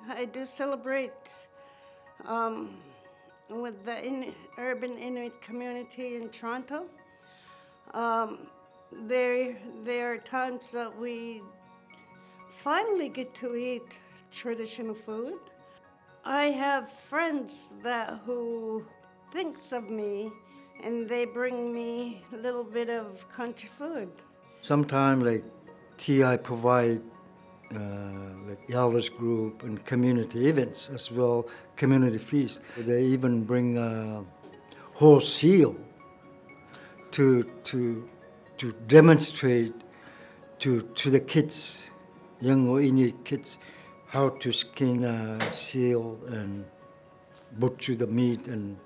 I do celebrate with the urban Inuit community in Toronto. There are times that we finally get to eat traditional food. I have friends who thinks of me, and they bring me a little bit of country food. Sometimes like TI provide like elders group and community events as well, community feast. They even bring whole seal to demonstrate to the kids, young or Inuit kids, how to skin seal and butcher the meat and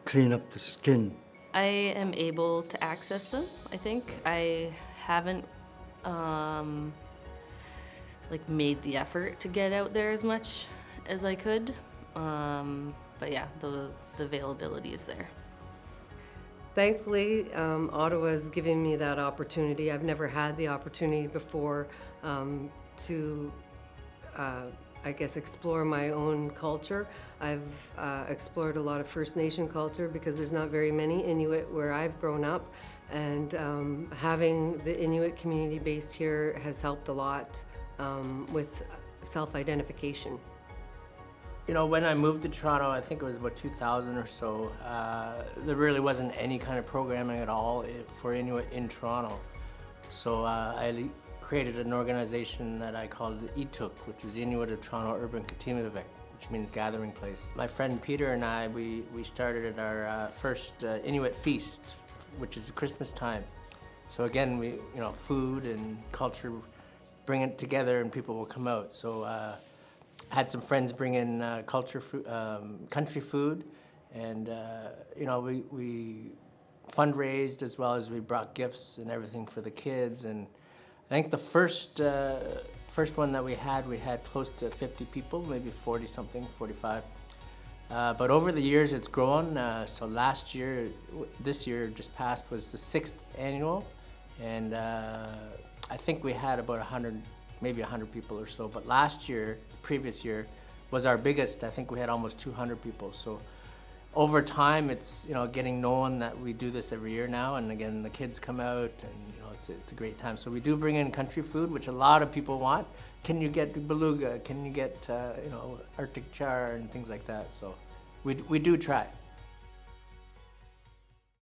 clean up the skin. I am able to access them, I think. I haven't made the effort to get out there as much as I could. But yeah, the availability is there. Thankfully, Ottawa's giving me that opportunity. I've never had the opportunity before to I guess, explore my own culture. I've explored a lot of First Nation culture because there's not very many Inuit where I've grown up, and having the Inuit community based here has helped a lot with self-identification. You know, when I moved to Toronto, I think it was about 2000 or so, there really wasn't any kind of programming at all for Inuit in Toronto. So I created an organization that I called ITUK, which is Inuit of Toronto Urban Katimavik, which means gathering place. My friend Peter and I, we started our first Inuit feast, which is Christmas time. So again, food and culture, bring it together and people will come out. So I had some friends bring in country food, and we fundraised as well as we brought gifts and everything for the kids. And I think the first one that we had close to 50 people, maybe 40 something, 45. But over the years it's grown. So this year just passed was the 6th annual, and I think we had about 100, maybe 100 people or so. But the previous year, was our biggest. I think we had almost 200 people. So over time, it's getting known that we do this every year now, and again the kids come out, and it's a great time. So we do bring in country food, which a lot of people want. Can you get beluga? Can you get Arctic char and things like that? So we do try.